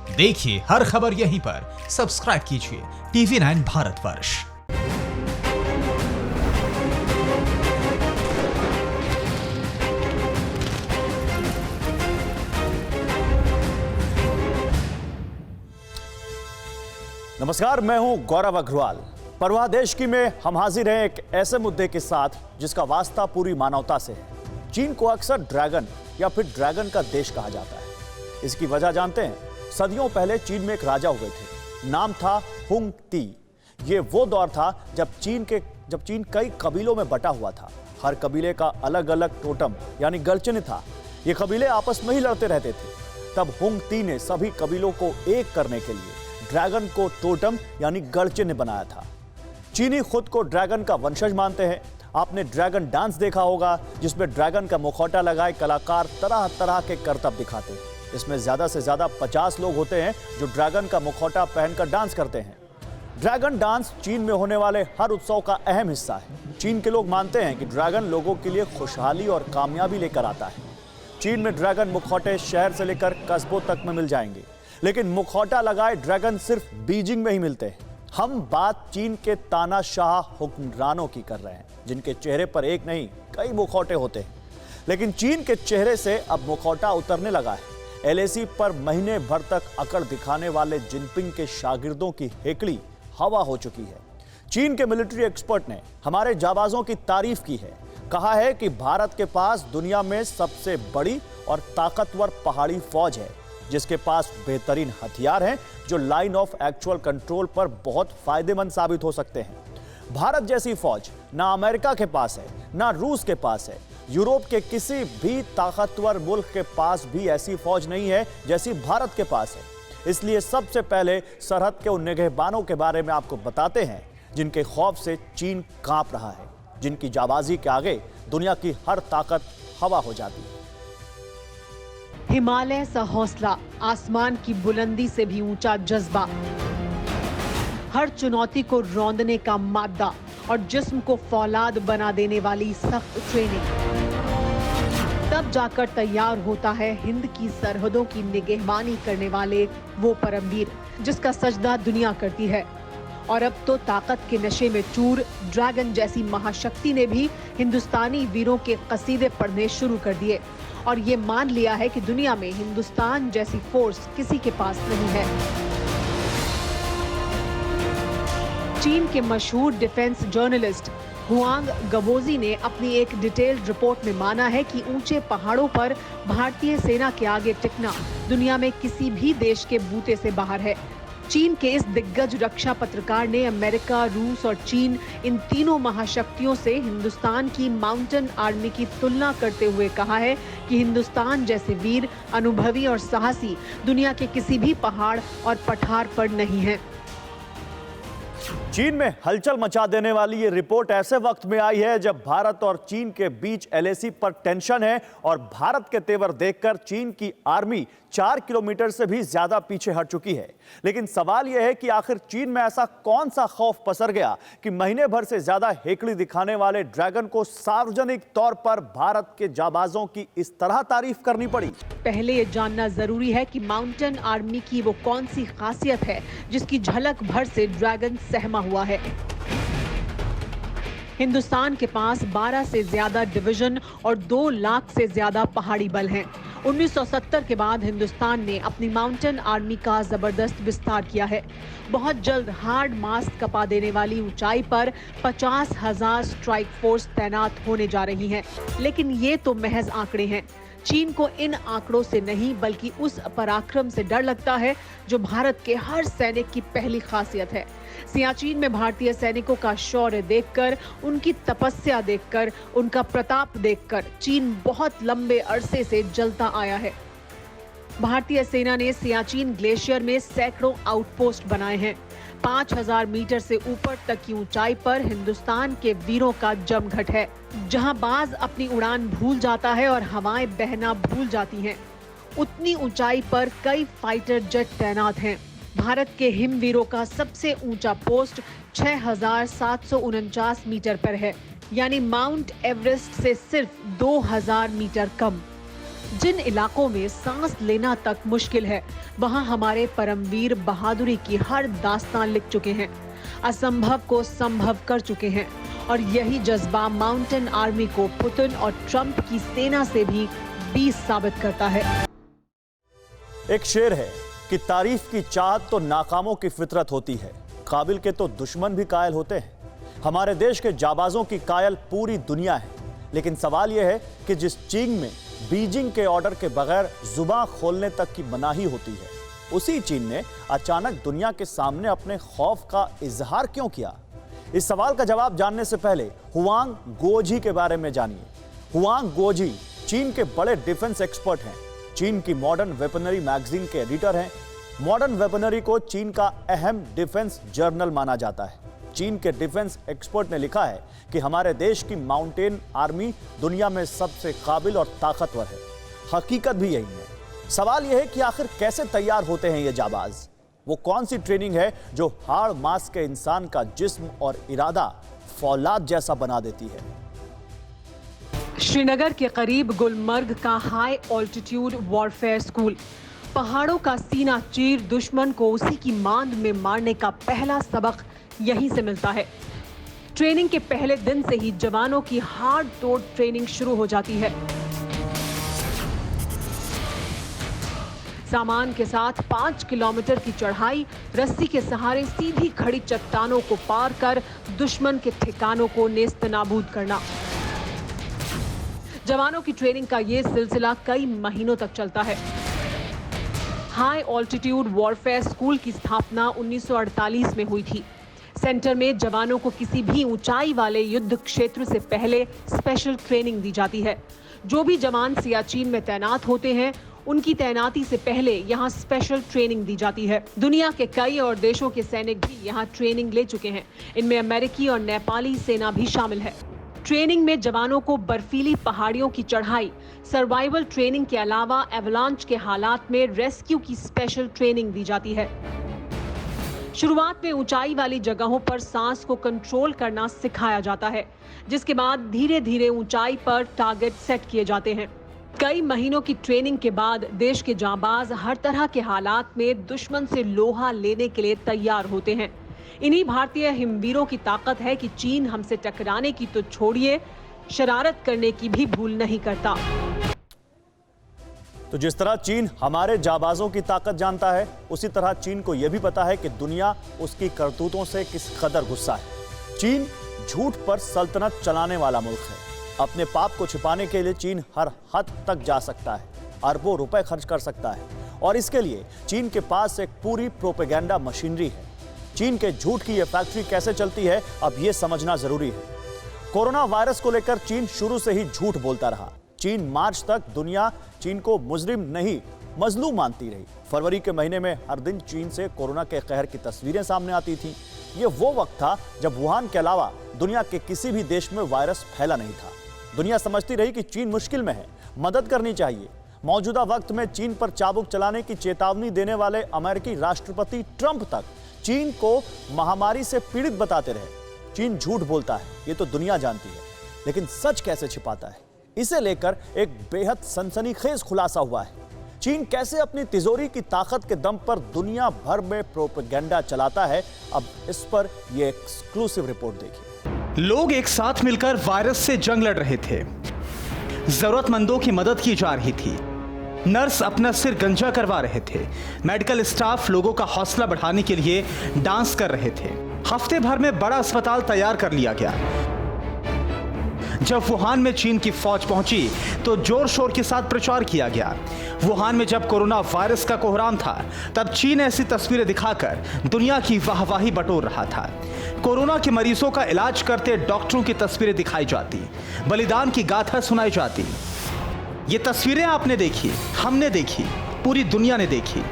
देखिए हर खबर यहीं पर। सब्सक्राइब कीजिए TV9 भारतवर्ष। नमस्कार, मैं हूं गौरव अग्रवाल। परवाह देश की में हम हाजिर हैं एक ऐसे मुद्दे के साथ जिसका वास्ता पूरी मानवता से है। चीन को अक्सर ड्रैगन या फिर ड्रैगन का देश कहा जाता है। इसकी वजह जानते हैं? सदियों पहले चीन में एक राजा हुए थे, नाम था हुंग ती। ये वो दौर था जब चीन कई कबीलों में बटा हुआ था। हर कबीले का अलग अलग टोटम यानी गलचिन्ह था। ये कबीले आपस में ही लड़ते रहते थे। तब हुंग ती ने सभी कबीलों को एक करने के लिए ड्रैगन को टोटम यानी गढ़चिन्ह बनाया था। चीनी खुद को ड्रैगन का वंशज मानते हैं। आपने ड्रैगन डांस देखा होगा, जिसमें ड्रैगन का मुखौटा लगाए कलाकार तरह तरह के करतब दिखाते हैं। इसमें ज्यादा से ज्यादा 50 लोग होते हैं जो ड्रैगन का मुखौटा पहनकर डांस करते हैं। ड्रैगन डांस चीन में होने वाले हर उत्सव का अहम हिस्सा है। चीन के लोग मानते हैं कि ड्रैगन लोगों के लिए खुशहाली और कामयाबी लेकर आता है। चीन में ड्रैगन मुखौटे शहर से लेकर कस्बों तक में मिल जाएंगे, लेकिन मुखौटा लगाए ड्रैगन सिर्फ बीजिंग में ही मिलते हैं। हम बात चीन के तानाशाह हुक्मरानों की कर रहे हैं, जिनके चेहरे पर एक नहीं कई मुखौटे होते हैं। लेकिन चीन के चेहरे से अब मुखौटा उतरने लगा है। LAC पर महीने भर तक अकड़ दिखाने वाले जिनपिंग के शागिर्दों की हेकड़ी हवा हो चुकी है। चीन के मिलिट्री एक्सपर्ट ने हमारे जाबाजों की तारीफ की है। कहा है कि भारत के पास दुनिया में सबसे बड़ी और ताकतवर पहाड़ी फौज है, जिसके पास बेहतरीन हथियार हैं जो लाइन ऑफ एक्चुअल कंट्रोल पर बहुत फायदेमंद साबित हो सकते हैं। भारत जैसी फौज ना अमेरिका के पास है, ना रूस के पास है। यूरोप के किसी भी ताकतवर मुल्क के पास भी ऐसी फौज नहीं है जैसी भारत के पास है। इसलिए सबसे पहले सरहद के उन निगहबानों के बारे में आपको बताते हैं जिनके खौफ से चीन कांप रहा है, जिनकी जाबाजी के आगे दुनिया की हर ताकत हवा हो जाती है। हिमालय सा हौसला, आसमान की बुलंदी से भी ऊंचा जज्बा, हर चुनौती को रौंदने का मादा और जिस्म को फौलाद बना देने वाली सख्त ट्रेनिंग। तब जाकर तैयार होता है हिंद की सरहदों की निगहबानी करने वाले वो परमवीर जिसका सजदा दुनिया करती है। और अब तो ताकत के नशे में चूर ड्रैगन जैसी महाशक्ति ने भी हिंदुस्तानी वीरों के कसीदे पढ़ने शुरू कर दिए और ये मान लिया है कि दुनिया में हिंदुस्तान जैसी फोर्स किसी के पास नहीं है। चीन के मशहूर डिफेंस जर्नलिस्ट हुआंग गबोजी ने अपनी एक डिटेल्ड रिपोर्ट में माना है कि ऊंचे पहाड़ों पर भारतीय सेना के आगे टिकना दुनिया में किसी भी देश के बूते से बाहर है। चीन के इस दिग्गज रक्षा पत्रकार ने अमेरिका, रूस और चीन इन तीनों महाशक्तियों से हिंदुस्तान की माउंटेन आर्मी की तुलना करते हुए कहा है कि हिंदुस्तान जैसे वीर, अनुभवी और साहसी दुनिया के किसी भी पहाड़ और पठार पर नहीं है। चीन में हलचल मचा देने वाली ये रिपोर्ट ऐसे वक्त में आई है जब भारत और चीन के बीच LAC पर टेंशन है और भारत के तेवर देखकर चीन की आर्मी 4 किलोमीटर से भी ज्यादा पीछे हट चुकी है। लेकिन सवाल यह है कि आखिर चीन में ऐसा कौन सा खौफ पसर गया कि महीने भर से ज्यादा हेकड़ी दिखाने वाले ड्रैगन को सार्वजनिक तौर पर भारत के जाबाजों की इस तरह तारीफ करनी पड़ी। पहले ये जानना जरूरी है कि माउंटेन आर्मी की वो कौन सी खासियत है जिसकी झलक भर से ड्रैगन सहमा हुआ है। हिंदुस्तान के पास 12 से ज्यादा डिवीजन और 2 लाख से ज्यादा पहाड़ी बल हैं। 1970 के बाद हिंदुस्तान ने अपनी माउंटेन आर्मी का जबरदस्त विस्तार किया है। बहुत जल्द हार्ड मास कपा देने वाली ऊंचाई पर 50,000 स्ट्राइक फोर्स तैनात होने जा रही हैं। लेकिन ये तो महज आंकड़े हैं। चीन को इन आंकड़ों से नहीं बल्कि उस पराक्रम से डर लगता है जो भारत के हर सैनिक की पहली खासियत है। सियाचिन में भारतीय सैनिकों का शौर्य देखकर, उनकी तपस्या देखकर, उनका प्रताप देखकर चीन बहुत लंबे अरसे से जलता आया है। भारतीय सेना ने सियाचिन ग्लेशियर में सैकड़ों आउटपोस्ट बनाए हैं। 5000 मीटर से ऊपर तक की ऊंचाई पर हिंदुस्तान के वीरों का जमघट है, जहां बाज अपनी उड़ान भूल जाता है और हवाएं बहना भूल जाती हैं। उतनी ऊंचाई पर कई फाइटर जेट तैनात हैं। भारत के हिमवीरों का सबसे ऊंचा पोस्ट 6749 मीटर पर है, यानी माउंट एवरेस्ट से सिर्फ 2000 मीटर कम। जिन इलाकों में सांस लेना तक मुश्किल है, वहां हमारे परमवीर बहादुरी की हर दास्तान लिख चुके हैं, असंभव को संभव कर चुके हैं। और यही जज्बा माउंटेन आर्मी को पुतिन और ट्रंप की सेना से भी 20 साबित करता है। एक शेर है कि तारीफ की चाहत तो नाकामों की फितरत होती है, काबिल के तो दुश्मन भी कायल होते हैं। हमारे देश के जाबाजों की कायल पूरी दुनिया है, लेकिन सवाल यह है कि जिस चीन में बीजिंग के ऑर्डर के बगैर जुबान खोलने तक की मनाही होती है, उसी चीन ने अचानक दुनिया के सामने अपने खौफ का इजहार क्यों किया? इस सवाल का जवाब जानने से पहले हुआंग गुओजी के बारे में जानिए। हुआंग गुओजी चीन के बड़े डिफेंस एक्सपर्ट हैं, चीन की मॉडर्न वेपनरी मैगजीन के एडिटर हैं। मॉडर्न वेपनरी को चीन का अहम डिफेंस जर्नल माना जाता है। चीन के डिफेंस एक्सपर्ट ने लिखा है कि हमारे देश की माउंटेन आर्मी दुनिया में सबसे काबिल और ताकतवर है। हकीकत भी यही है। सवाल यह है कि आखिर कैसे तैयार होते हैं ये जाबाज? वो कौन सी ट्रेनिंग है जो हाड़ मांस के इंसान का जिस्म और इरादा फौलाद जैसा बना देती है? श्रीनगर के करीब गुलमर्ग का हाई ऑल्टीट्यूड वॉरफेयर स्कूल, पहाड़ों का सीना चीर दुश्मन को उसी की मांद में मारने का पहला सबक यहीं से मिलता है। ट्रेनिंग के पहले दिन से ही जवानों की हार्ड तोड़ ट्रेनिंग शुरू हो जाती है। सामान के साथ 5 किलोमीटर की चढ़ाई, रस्सी के सहारे सीधी खड़ी चट्टानों को पार कर दुश्मन के ठिकानों को नेस्तनाबूद करना। जवानों की ट्रेनिंग का यह सिलसिला कई महीनों तक चलता है। हाई ऑल्टीट्यूड वॉरफेयर स्कूल की स्थापना 1948 में हुई थी। सेंटर में जवानों को किसी भी ऊंचाई वाले युद्ध क्षेत्र से पहले स्पेशल ट्रेनिंग दी जाती है। जो भी जवान सियाचिन में तैनात होते हैं, उनकी तैनाती से पहले यहाँ स्पेशल ट्रेनिंग दी जाती है। दुनिया के कई और देशों के सैनिक भी यहाँ ट्रेनिंग ले चुके हैं। इनमें अमेरिकी और नेपाली सेना भी शामिल है। ट्रेनिंग में जवानों को बर्फीली पहाड़ियों की चढ़ाई, सर्वाइवल ट्रेनिंग के अलावा एवलांच के हालात में रेस्क्यू की स्पेशल ट्रेनिंग दी जाती है। शुरुआत में ऊंचाई वाली जगहों पर सांस को कंट्रोल करना सिखाया जाता है, जिसके बाद धीरे धीरे ऊंचाई पर टारगेट सेट किए जाते हैं। कई महीनों की ट्रेनिंग के बाद देश के जांबाज हर तरह के हालात में दुश्मन से लोहा लेने के लिए तैयार होते हैं। इन्हीं भारतीय हिमवीरों की ताकत है कि चीन हमसे टकराने की तो छोड़िए, शरारत करने की भी भूल नहीं करता। तो जिस तरह चीन हमारे जाबाजों की ताकत जानता है, उसी तरह चीन को यह भी पता है कि दुनिया उसकी करतूतों से किस कदर गुस्सा है। चीन झूठ पर सल्तनत चलाने वाला मुल्क है। अपने पाप को छिपाने के लिए चीन हर हद तक जा सकता है, अरबों रुपए खर्च कर सकता है, और इसके लिए चीन के पास एक पूरी प्रोपेगेंडा मशीनरी है। चीन के झूठ की यह फैक्ट्री कैसे चलती है, अब यह समझना जरूरी है। कोरोना वायरस को लेकर चीन शुरू से ही झूठ बोलता रहा। चीन मार्च तक दुनिया चीन को मुजरिम नहीं मजलूम मानती रही। फरवरी के महीने में हर दिन चीन से कोरोना के कहर की तस्वीरें सामने आती थीं। ये वो वक्त था जब वुहान के अलावा दुनिया के किसी भी देश में वायरस फैला नहीं था। दुनिया समझती रही कि चीन मुश्किल में है, मदद करनी चाहिए। मौजूदा वक्त में चीन पर चाबुक चलाने की चेतावनी देने वाले अमेरिकी राष्ट्रपति ट्रंप तक चीन को महामारी से पीड़ित बताते रहे। चीन झूठ बोलता है, ये तो दुनिया जानती है, लेकिन सच कैसे छिपाता है, इसे लेकर एक बेहद सनसनीखेज खुलासा हुआ है। चीन कैसे अपनी तिजोरी की ताकत के दम पर दुनिया भर में प्रोपेगेंडा चलाता है, अब इस पर यह एक्सक्लूसिव रिपोर्ट देखिए। लोग एक साथ मिलकर वायरस से जंग लड़ रहे थे। जरूरतमंदों की मदद की जा रही थी। नर्स अपना सिर गंजा करवा रहे थे। मेडिकल स्टाफ लोगों का हौसला बढ़ाने के लिए डांस कर रहे थे। हफ्ते भर में बड़ा अस्पताल तैयार कर लिया गया। जब वुहान में चीन की फौज पहुंची तो जोर शोर के साथ प्रचार किया गया। वुहान में जब कोरोना वायरस का कोहराम था, तब चीन ऐसी तस्वीरें दिखाकर दुनिया की वाहवाही बटोर रहा था। कोरोना के मरीजों का इलाज करते डॉक्टरों की तस्वीरें दिखाई जाती, बलिदान की गाथा सुनाई जाती। ये तस्वीरें आपने देखी, हमने देखी, पूरी दुनिया ने देखी।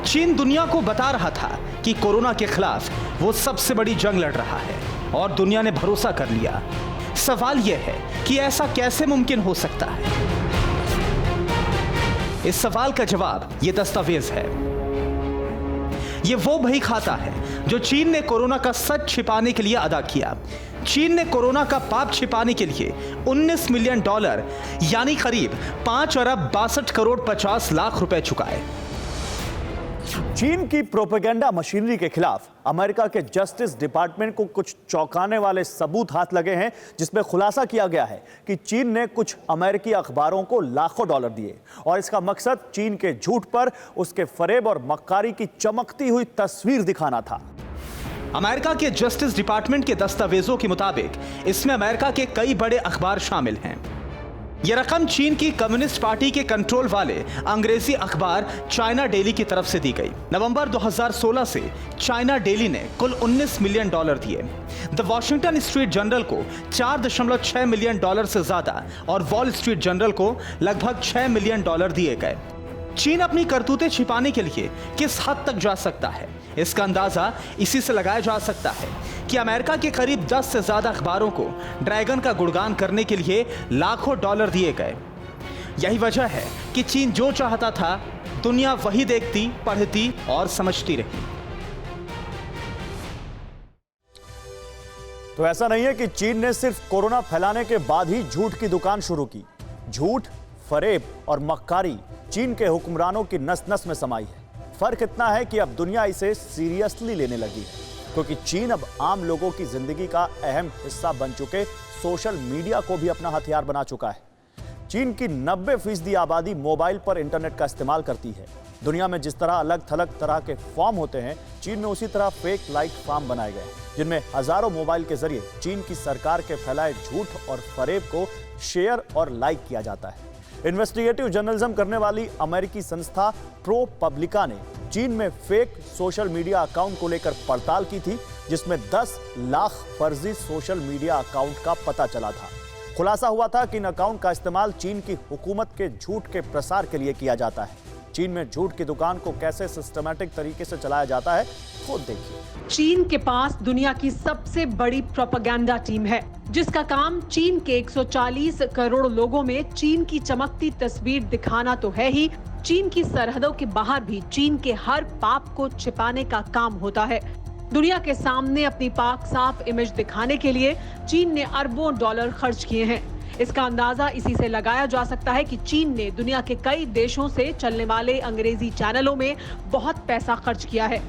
चीन दुनिया को बता रहा था कि कोरोना के खिलाफ वो सबसे बड़ी जंग लड़ रहा है, और दुनिया ने भरोसा कर लिया। सवाल यह है कि ऐसा कैसे मुमकिन हो सकता है? इस सवाल का जवाब यह दस्तावेज है। यह वो बही खाता है जो चीन ने कोरोना का सच छिपाने के लिए अदा किया। चीन ने कोरोना का पाप छिपाने के लिए $19 मिलियन यानी करीब 5 अरब 62 करोड़ 50 लाख रुपए चुकाए। चीन की प्रोपेगेंडा मशीनरी के खिलाफ अमेरिका के जस्टिस डिपार्टमेंट को कुछ चौंकाने वाले सबूत हाथ लगे हैं, जिसमें खुलासा किया गया है कि चीन ने कुछ अमेरिकी अखबारों को लाखों डॉलर दिए और इसका मकसद चीन के झूठ पर उसके फरेब और मक्कारी की चमकती हुई तस्वीर दिखाना था। अमेरिका के जस्टिस डिपार्टमेंट के दस्तावेजों के मुताबिक इसमें अमेरिका के कई बड़े अखबार शामिल हैं। यह रकम चीन की कम्युनिस्ट पार्टी के कंट्रोल वाले अंग्रेजी अखबार चाइना डेली की तरफ से दी गई। नवंबर 2016 से चाइना डेली ने कुल $19 मिलियन दिए। द वॉशिंगटन स्ट्रीट जर्नल को $4.6 मिलियन से ज्यादा और वॉल स्ट्रीट जर्नल को लगभग $6 मिलियन दिए गए। चीन अपनी करतूतें छिपाने के लिए किस हद तक जा सकता है, इसका अंदाजा इसी से लगाया जा सकता है कि अमेरिका के करीब 10 से ज्यादा अखबारों को ड्रैगन का गुणगान करने के लिए लाखों डॉलर दिए गए। यही वजह है कि चीन जो चाहता था दुनिया वही देखती, पढ़ती और समझती रही। तो ऐसा नहीं है कि चीन ने सिर्फ कोरोना फैलाने के बाद ही झूठ की दुकान शुरू की। झूठ, फरेब और मक्कारी चीन के हुक्मरानों की नस नस में समाई है। फर्क इतना है कि अब दुनिया इसे सीरियसली लेने लगी है, क्योंकि चीन अब आम लोगों की जिंदगी का अहम हिस्सा बन चुके सोशल मीडिया को भी अपना हथियार बना चुका है। चीन की 90% आबादी मोबाइल पर इंटरनेट का इस्तेमाल करती है। दुनिया में जिस तरह अलग थलग तरह के फॉर्म होते हैं, चीन में उसी तरह फेक लाइक फॉर्म बनाए गए, जिनमें हजारों मोबाइल के जरिए चीन की सरकार के फैलाए झूठ और फरेब को शेयर और लाइक किया जाता है। इन्वेस्टिगेटिव जर्नलिज्म करने वाली अमेरिकी संस्था ProPublica ने चीन में फेक सोशल मीडिया अकाउंट को लेकर पड़ताल की थी, जिसमें 10 लाख फर्जी सोशल मीडिया अकाउंट का पता चला था। खुलासा हुआ था कि इन अकाउंट का इस्तेमाल चीन की हुकूमत के झूठ के प्रसार के लिए किया जाता है। चीन में झूठ की दुकान को कैसे सिस्टमैटिक तरीके से चलाया जाता है, खुद देखिए। चीन के पास दुनिया की सबसे बड़ी प्रोपेगेंडा टीम है, जिसका काम चीन के 140 करोड़ लोगों में चीन की चमकती तस्वीर दिखाना तो है ही, चीन की सरहदों के बाहर भी चीन के हर पाप को छिपाने का काम होता है। दुनिया के सामने अपनी पाक साफ इमेज दिखाने के लिए चीन ने अरबों डॉलर खर्च किए हैं। इसका अंदाजा इसी से लगाया जा सकता है कि चीन ने दुनिया के कई देशों से चलने वाले अंग्रेजी चैनलों में बहुत पैसा खर्च किया है।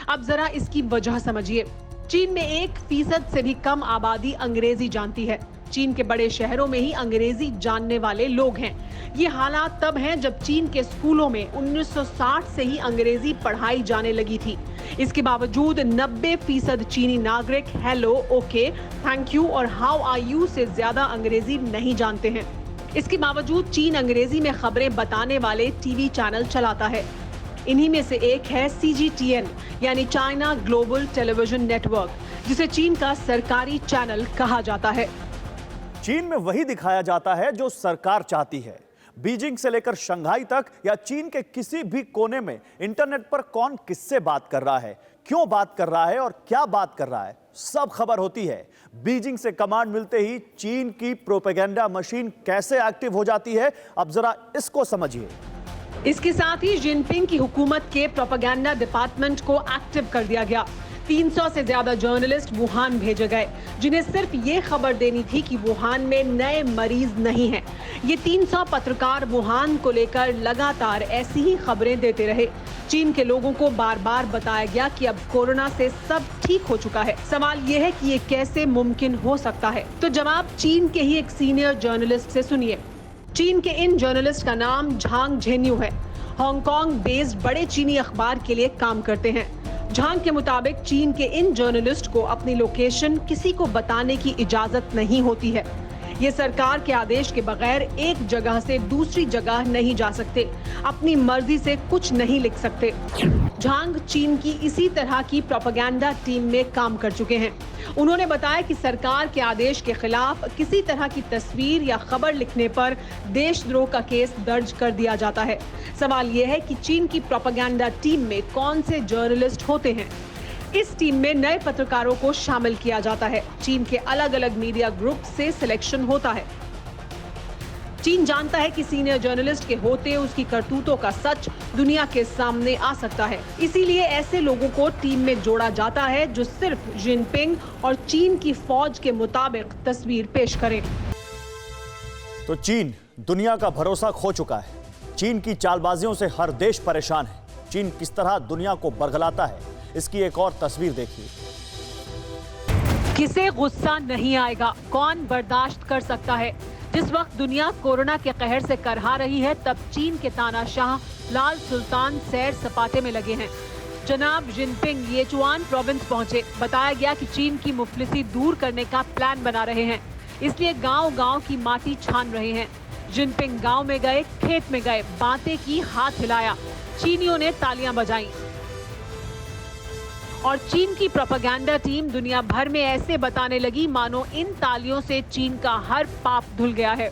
अब जरा इसकी वजह समझिए। चीन में 1% से भी कम आबादी अंग्रेजी जानती है। चीन के बड़े शहरों में ही अंग्रेजी जानने वाले लोग हैं। ये हालात तब हैं जब चीन के स्कूलों में 1960 से ही अंग्रेजी पढ़ाई जाने लगी थी। इसके बावजूद 90% चीनी नागरिक हेलो, ओके, थैंक यू और हाउ आर यू से ज्यादा अंग्रेजी नहीं जानते हैं। इसके बावजूद चीन अंग्रेजी में खबरें बताने वाले टीवी चैनल चलाता है। इन्हीं में से एक है CGTN यानी चाइना ग्लोबल टेलीविजन नेटवर्क, जिसे चीन का सरकारी चैनल कहा जाता है। चीन में वही दिखाया जाता है जो सरकार चाहती है। बीजिंग से लेकर शंघाई तक या चीन के किसी भी कोने में इंटरनेट पर कौन किससे बात कर रहा है, क्यों बात कर रहा है और क्या बात कर रहा है, सब खबर होती है। बीजिंग से कमांड मिलते ही चीन की प्रोपेगेंडा मशीन कैसे एक्टिव हो जाती है, अब जरा इसको समझिए। इसके साथ ही जिनपिंग की हुकूमत के प्रोपेगेंडा डिपार्टमेंट को एक्टिव कर दिया गया। 300 से ज्यादा जर्नलिस्ट वुहान भेजे गए, जिन्हें सिर्फ ये खबर देनी थी कि वुहान में नए मरीज नहीं हैं। ये 300 पत्रकार वुहान को लेकर लगातार ऐसी ही खबरें देते रहे। चीन के लोगों को बार बार बताया गया कि अब कोरोना से सब ठीक हो चुका है। सवाल ये है कि ये कैसे मुमकिन हो सकता है? तो जवाब चीन के ही एक सीनियर जर्नलिस्ट से सुनिए। चीन के इन जर्नलिस्ट का नाम झांग झेन्यू है। हांगकांग बेस्ड बड़े चीनी अखबार के लिए काम करते हैं। झांग के मुताबिक चीन के इन जर्नलिस्ट को अपनी लोकेशन किसी को बताने की इजाजत नहीं होती है। ये सरकार के आदेश के बगैर एक जगह से दूसरी जगह नहीं जा सकते, अपनी मर्जी से कुछ नहीं लिख सकते। झांग चीन की इसी तरह की प्रोपेगेंडा टीम में काम कर चुके हैं। उन्होंने बताया कि सरकार के आदेश के खिलाफ किसी तरह की तस्वीर या खबर लिखने पर देशद्रोह का केस दर्ज कर दिया जाता है। सवाल यह है कि चीन की प्रोपेगेंडा टीम में कौन से जर्नलिस्ट होते हैं? इस टीम में नए पत्रकारों को शामिल किया जाता है। चीन के अलग अलग मीडिया ग्रुप से सिलेक्शन होता है। चीन जानता है कि सीनियर जर्नलिस्ट के होते उसकी करतूतों का सच दुनिया के सामने आ सकता है। इसीलिए ऐसे लोगों को टीम में जोड़ा जाता है जो सिर्फ जिनपिंग और चीन की फौज के मुताबिक तस्वीर पेश करें। तो चीन दुनिया का भरोसा खो चुका है। चीन की चालबाजियों से हर देश परेशान है। चीन किस तरह दुनिया को बरगलाता है, इसकी एक और तस्वीर देखिए। किसे गुस्सा नहीं आएगा, कौन बर्दाश्त कर सकता है। जिस वक्त दुनिया कोरोना के कहर से करहा रही है, तब चीन के तानाशाह लाल सुल्तान सैर सपाटे में लगे हैं। जनाब जिनपिंग येचुआन प्रोविंस पहुंचे। बताया गया कि चीन की मुफलिसी दूर करने का प्लान बना रहे हैं, इसलिए गांव-गांव की माटी छान रहे हैं। जिनपिंग गांव में गए, खेत में गए, बातें की, हाथ हिलाया, चीनियों ने तालियां बजाईं। और चीन की प्रोपेगेंडा टीम दुनिया भर में ऐसे बताने लगी मानो इन तालियों से चीन का हर पाप धुल गया है।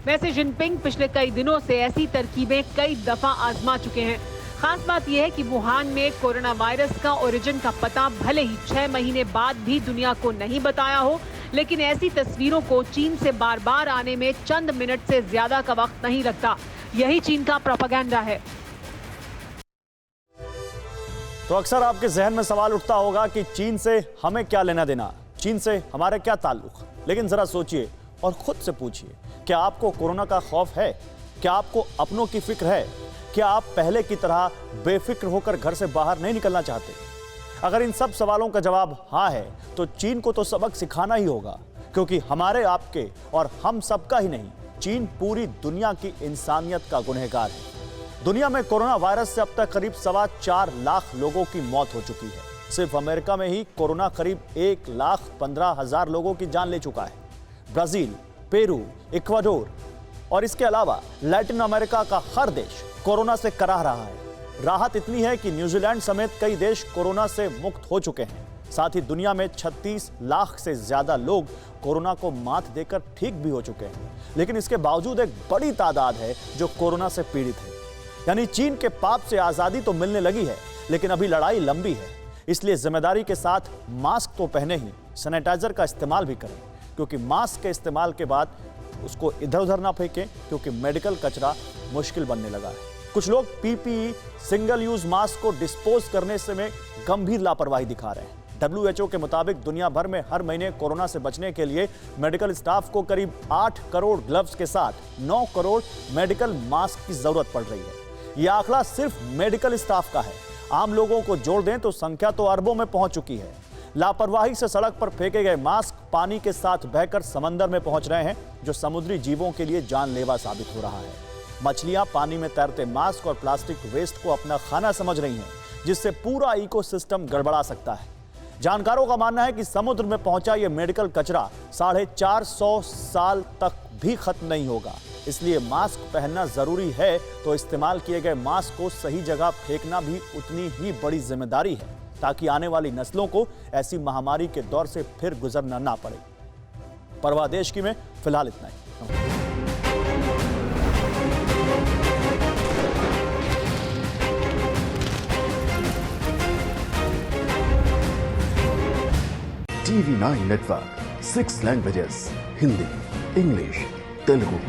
वैसे जिनपिंग पिछले कई दिनों से ऐसी तरकीबें कई दफा आजमा चुके हैं। खास बात यह है कि वुहान में कोरोना वायरस का ओरिजिन का पता भले ही 6 महीने बाद भी दुनिया को नहीं बताया हो, लेकिन ऐसी तस्वीरों को चीन से बार बार आने में चंद मिनट से ज्यादा का वक्त नहीं लगता। यही चीन का प्रोपेगेंडा है। तो अक्सर आपके जहन में सवाल उठता होगा कि चीन से हमें क्या लेना देना, चीन से हमारे क्या ताल्लुक। लेकिन जरा सोचिए और खुद से पूछिए, क्या आपको कोरोना का खौफ है? क्या आपको अपनों की फिक्र है? क्या आप पहले की तरह बेफिक्र होकर घर से बाहर नहीं निकलना चाहते? अगर इन सब सवालों का जवाब हाँ है, तो चीन को तो सबक सिखाना ही होगा, क्योंकि हमारे, आपके और हम सबका ही नहीं, चीन पूरी दुनिया की इंसानियत का गुनहगार है। दुनिया में कोरोना वायरस से अब तक करीब 4.25 लाख लोगों की मौत हो चुकी है। सिर्फ अमेरिका में ही कोरोना करीब 1,15,000 लोगों की जान ले चुका है। ब्राजील, पेरू, इक्वाडोर और इसके अलावा लैटिन अमेरिका का हर देश कोरोना से कराह रहा है। राहत इतनी है कि न्यूजीलैंड समेत कई देश कोरोना से मुक्त हो चुके हैं। साथ ही दुनिया में 36 लाख से ज्यादा लोग कोरोना को मात देकर ठीक भी हो चुके हैं। लेकिन इसके बावजूद एक बड़ी तादाद है जो कोरोना से पीड़ित है। यानी चीन के पाप से आजादी तो मिलने लगी है, लेकिन अभी लड़ाई लंबी है। इसलिए जिम्मेदारी के साथ मास्क तो पहने ही, सैनिटाइजर का इस्तेमाल भी करें, क्योंकि मास्क के इस्तेमाल के बाद उसको इधर उधर ना फेंकें, क्योंकि मेडिकल कचरा मुश्किल बनने लगा है। कुछ लोग पीपीई सिंगल यूज मास्क को डिस्पोज करने से में गंभीर लापरवाही दिखा रहे हैं। WHO के मुताबिक दुनिया भर में हर महीने कोरोना से बचने के लिए मेडिकल स्टाफ को करीब 8 करोड़ ग्लव्स के साथ 9 करोड़ मेडिकल मास्क की जरूरत पड़ रही है। यह आंकड़ा सिर्फ मेडिकल स्टाफ का है। आम लोगों को जोड़ दें तो संख्या तो अरबों में पहुंच चुकी है। लापरवाही से सड़क पर फेंके गए मास्क पानी के साथ बहकर समंदर में पहुंच रहे हैं, जो समुद्री जीवों के लिए जानलेवा साबित हो रहा है। मछलियां पानी में तैरते मास्क और प्लास्टिक वेस्ट को अपना खाना समझ रही हैं, जिससे पूरा इकोसिस्टम गड़बड़ा सकता है। जानकारों का मानना है कि समुद्र में पहुंचा यह मेडिकल कचरा 450 साल तक भी खत्म नहीं होगा। इसलिए मास्क पहनना जरूरी है, तो इस्तेमाल किए गए मास्क को सही जगह फेंकना भी उतनी ही बड़ी जिम्मेदारी है, ताकि आने वाली नस्लों को ऐसी महामारी के दौर से फिर गुजरना ना पड़े। परवाह देश की में फिलहाल इतना ही। TV9 Network, 6 languages, Hindi, English, Telugu,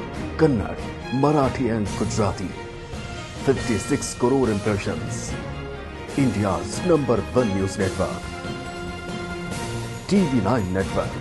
Kannada, Marathi and Gujarati. 56 crore impressions. India's #1 news network. TV9 Network.